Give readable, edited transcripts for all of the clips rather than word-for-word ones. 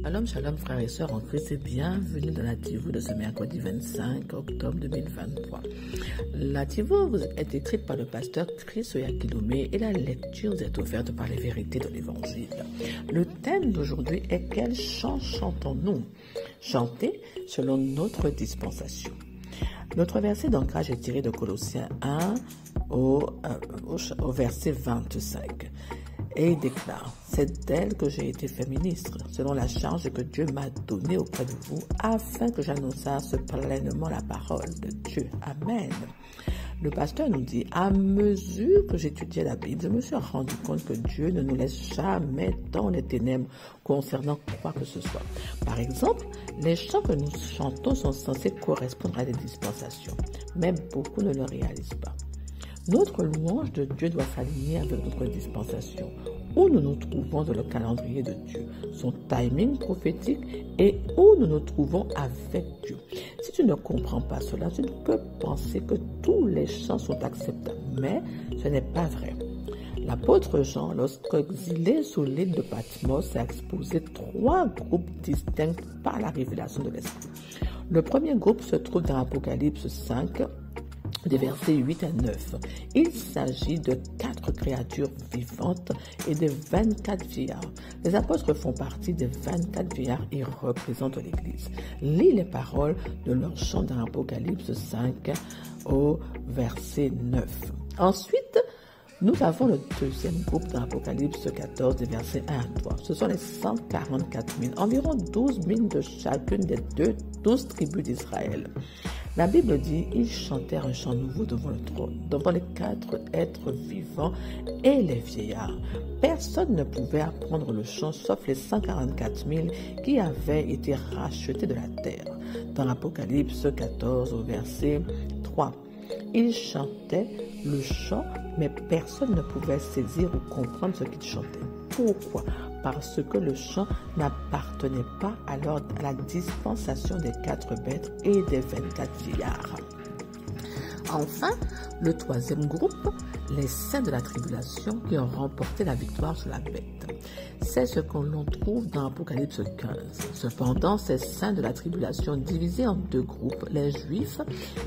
Shalom, shalom frères et sœurs en Christ et bienvenue dans la TIVO de ce mercredi 25 octobre 2023. La TIVO vous est écrite par le pasteur Chris Oyakilome et la lecture vous est offerte par les vérités de l'Évangile. Le thème d'aujourd'hui est « Quel chant chantons-nous » Chanter selon notre dispensation. Notre verset d'ancrage est tiré de Colossiens 1 au verset 25. Et il déclare, c'est d'elle que j'ai été fait ministre, selon la charge que Dieu m'a donnée auprès de vous, afin que j'annonçasse pleinement la parole de Dieu. Amen. Le pasteur nous dit, à mesure que j'étudiais la Bible, je me suis rendu compte que Dieu ne nous laisse jamais dans les ténèbres concernant quoi que ce soit. Par exemple, les chants que nous chantons sont censés correspondre à des dispensations, mais beaucoup ne le réalisent pas. Notre louange de Dieu doit s'aligner avec notre dispensation, où nous nous trouvons dans le calendrier de Dieu, son timing prophétique et où nous nous trouvons avec Dieu. Si tu ne comprends pas cela, tu peux penser que tous les chants sont acceptables, mais ce n'est pas vrai. L'apôtre Jean, lorsqu'exilé sur l'île de Patmos, a exposé 3 groupes distincts par la révélation de l'Esprit. Le premier groupe se trouve dans Apocalypse 5, des versets 8 à 9. Il s'agit de 4 créatures vivantes et de 24 vieillards. Les apôtres font partie des 24 vieillards et représentent l'Église. Lis les paroles de leur chant dans Apocalypse 5 au verset 9. Ensuite, nous avons le deuxième groupe dans Apocalypse 14, des versets 1 à 3. Ce sont les 144 000, environ 12 000 de chacune des 12 tribus d'Israël. La Bible dit, ils chantèrent un chant nouveau devant le trône, devant les 4 êtres vivants et les vieillards. Personne ne pouvait apprendre le chant sauf les 144 000 qui avaient été rachetés de la terre. Dans l'Apocalypse 14 au verset 3, ils chantaient le chant, mais personne ne pouvait saisir ou comprendre ce qu'ils chantaient. Pourquoi ? Parce que le chant n'appartenait pas alors à la dispensation des 4 bêtes et des 24 vieillards. Enfin, le troisième groupe, les saints de la tribulation qui ont remporté la victoire sur la bête. C'est ce que l'on trouve dans Apocalypse 15. Cependant, ces saints de la tribulation divisés en 2 groupes, les juifs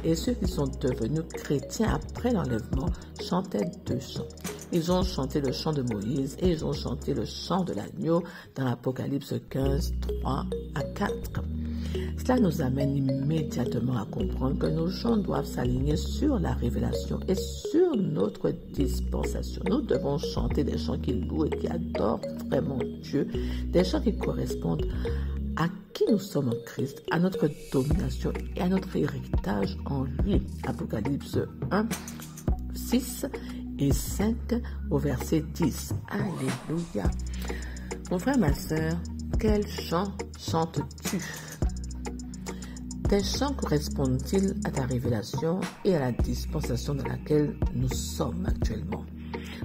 et ceux qui sont devenus chrétiens après l'enlèvement, chantaient 2 chants. Ils ont chanté le chant de Moïse et ils ont chanté le chant de l'agneau dans l'Apocalypse 15, 3 à 4. Cela nous amène immédiatement à comprendre que nos chants doivent s'aligner sur la révélation et sur notre dispensation. Nous devons chanter des chants qui louent et qui adorent vraiment Dieu, des chants qui correspondent à qui nous sommes en Christ, à notre domination et à notre héritage en lui. Apocalypse 1, 6 et 5 au verset 10. Alléluia. Mon frère, ma sœur, quel chant chantes-tu? Tes chants correspondent-ils à ta révélation et à la dispensation dans laquelle nous sommes actuellement?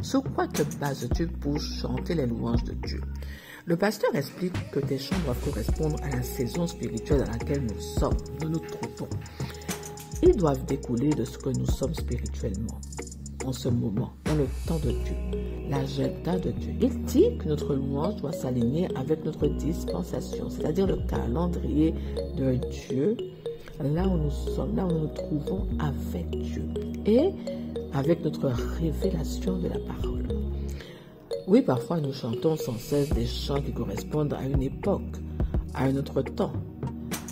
Sur quoi te bases-tu pour chanter les louanges de Dieu? Le pasteur explique que tes chants doivent correspondre à la saison spirituelle dans laquelle nous nous trouvons. Ils doivent découler de ce que nous sommes spirituellement en ce moment, dans le temps de Dieu, l'agenda de Dieu. Il dit que notre louange doit s'aligner avec notre dispensation, c'est-à-dire le calendrier de Dieu, là où nous sommes, là où nous nous trouvons avec Dieu et avec notre révélation de la parole. Oui, parfois nous chantons sans cesse des chants qui correspondent à une époque, à un autre temps,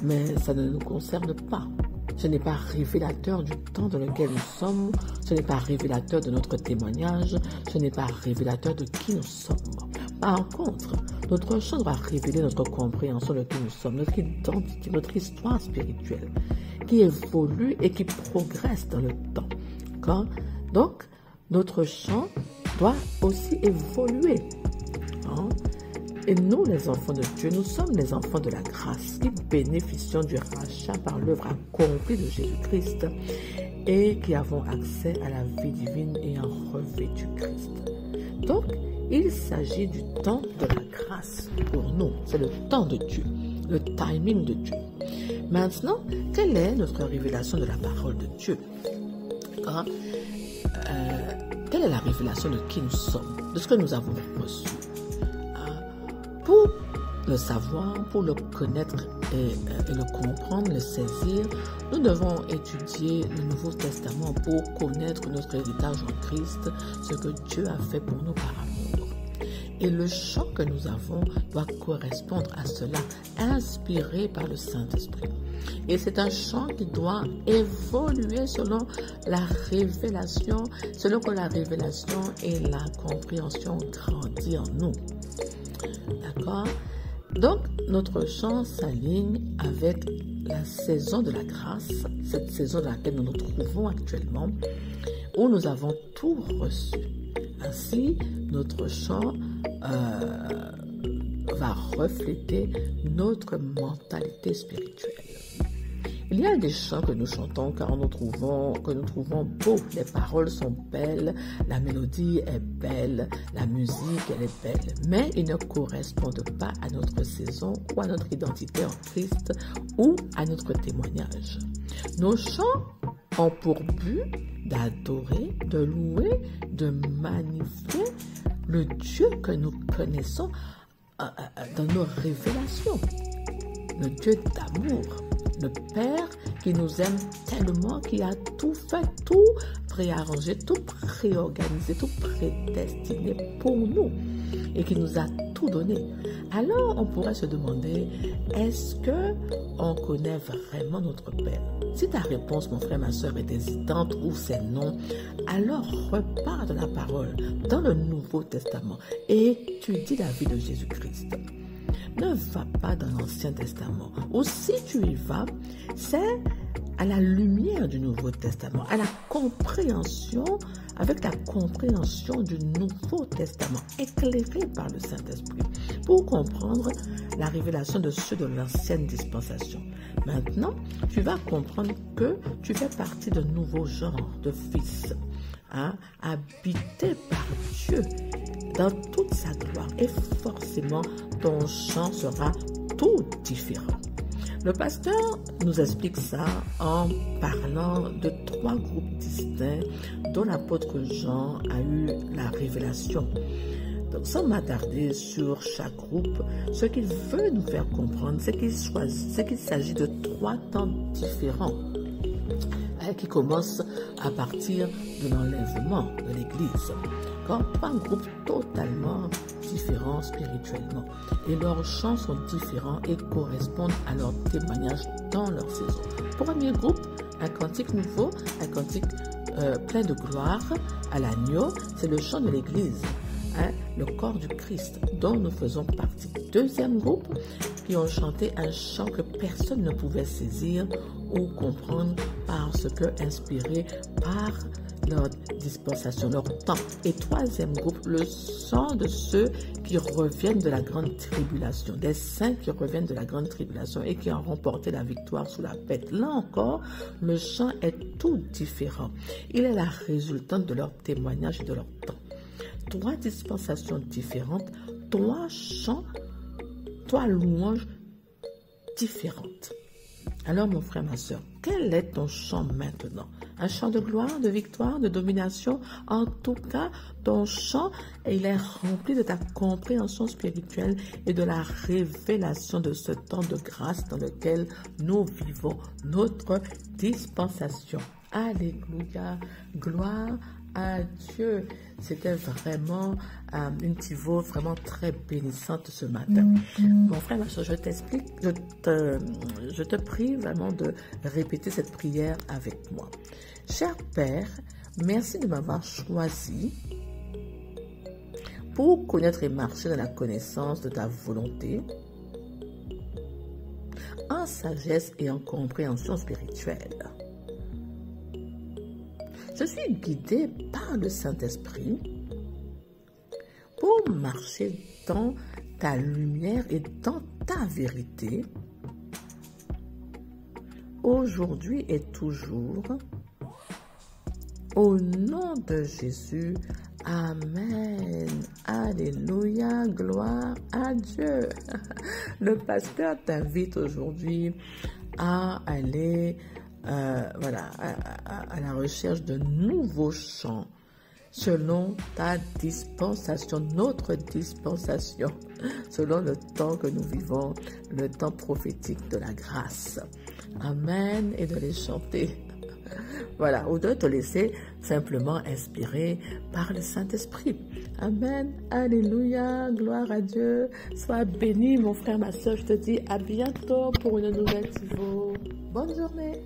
mais ça ne nous concerne pas. Ce n'est pas révélateur du temps dans lequel nous sommes, ce n'est pas révélateur de notre témoignage, ce n'est pas révélateur de qui nous sommes. Par contre, notre chant doit révéler notre compréhension de qui nous sommes, notre identité, notre histoire spirituelle, qui évolue et qui progresse dans le temps. Donc, notre chant doit aussi évoluer. Et nous, les enfants de Dieu, nous sommes les enfants de la grâce qui bénéficions du rachat par l'œuvre accomplie de Jésus-Christ et qui avons accès à la vie divine ayant revêtu Christ. Donc, il s'agit du temps de la grâce pour nous. C'est le temps de Dieu, le timing de Dieu. Maintenant, quelle est notre révélation de la parole de Dieu? Quelle est la révélation de qui nous sommes, de ce que nous avons reçu? Pour le savoir, pour le connaître et le comprendre, le saisir, nous devons étudier le Nouveau Testament pour connaître notre héritage en Christ, ce que Dieu a fait pour nous par amour. Et le chant que nous avons doit correspondre à cela, inspiré par le Saint-Esprit. Et c'est un chant qui doit évoluer selon la révélation, selon que la révélation et la compréhension grandissent en nous. D'accord? Donc, notre chant s'aligne avec la saison de la grâce, cette saison dans laquelle nous nous trouvons actuellement, où nous avons tout reçu. Ainsi, notre chant va refléter notre mentalité spirituelle. Il y a des chants que nous chantons car nous trouvons beaux. Les paroles sont belles, la mélodie est belle, la musique elle est belle, mais ils ne correspondent pas à notre saison ou à notre identité en Christ ou à notre témoignage. Nos chants ont pour but d'adorer, de louer, de magnifier le Dieu que nous connaissons dans nos révélations, le Dieu d'amour. Le Père qui nous aime tellement, qui a tout fait, tout préarrangé, tout préorganisé, tout prédestiné pour nous et qui nous a tout donné. Alors, on pourrait se demander, est-ce qu'on connaît vraiment notre Père? Si ta réponse, mon frère, ma soeur, est hésitante ou c'est non, alors repars de la parole dans le Nouveau Testament et étudie la vie de Jésus-Christ. Ne va pas dans l'Ancien Testament. Ou si tu y vas, c'est à la lumière du Nouveau Testament, à la compréhension, avec la compréhension du Nouveau Testament, éclairé par le Saint-Esprit, pour comprendre la révélation de ceux de l'ancienne dispensation. Maintenant, tu vas comprendre que tu fais partie d'un nouveau genre de fils, habité par Dieu dans toute sa gloire, et forcément ton chant sera tout différent. Le pasteur nous explique ça en parlant de 3 groupes distincts dont l'apôtre Jean a eu la révélation. Donc, sans m'attarder sur chaque groupe, ce qu'il veut nous faire comprendre, c'est qu'il s'agit de 3 temps différents qui commencent à partir de l'enlèvement de l'Église. Quand 3 groupes totalement différents spirituellement, et leurs chants sont différents et correspondent à leur témoignage dans leur saison. Premier groupe, un cantique nouveau, un cantique plein de gloire à l'agneau, c'est le chant de l'Église, le corps du Christ dont nous faisons partie. Deuxième groupe, qui ont chanté un chant que personne ne pouvait saisir ou comprendre parce que inspiré par leur dispensation, leur temps. Et troisième groupe, le chant de ceux qui reviennent de la grande tribulation, des saints qui reviennent de la grande tribulation et qui ont remporté la victoire sous la bête. Là encore, le chant est tout différent. Il est la résultante de leur témoignage et de leur temps. 3 dispensations différentes, 3 chants, 3 louanges différentes. Alors mon frère, ma soeur, quel est ton chant maintenant? Un chant de gloire, de victoire, de domination? En tout cas, ton chant, il est rempli de ta compréhension spirituelle et de la révélation de ce temps de grâce dans lequel nous vivons notre dispensation. Alléluia, gloire à Dieu. C'était vraiment une tivot vraiment très bénissante ce matin. Mon frère, ma soeur, je t'explique, je te prie vraiment de répéter cette prière avec moi. Cher Père, merci de m'avoir choisi pour connaître et marcher dans la connaissance de ta volonté, en sagesse et en compréhension spirituelle. Je suis guidée par le Saint-Esprit pour marcher dans ta lumière et dans ta vérité, aujourd'hui et toujours. Au nom de Jésus, Amen. Alléluia, gloire à Dieu. Le pasteur t'invite aujourd'hui à aller à la recherche de nouveaux chants selon ta dispensation, notre dispensation, selon le temps que nous vivons, le temps prophétique de la grâce. Amen, et de les chanter. Voilà, ou de te laisser simplement inspirer par le Saint-Esprit. Amen, alléluia, gloire à Dieu. Sois béni, mon frère, ma soeur. Je te dis à bientôt pour une nouvelle TIVO. Bonne journée.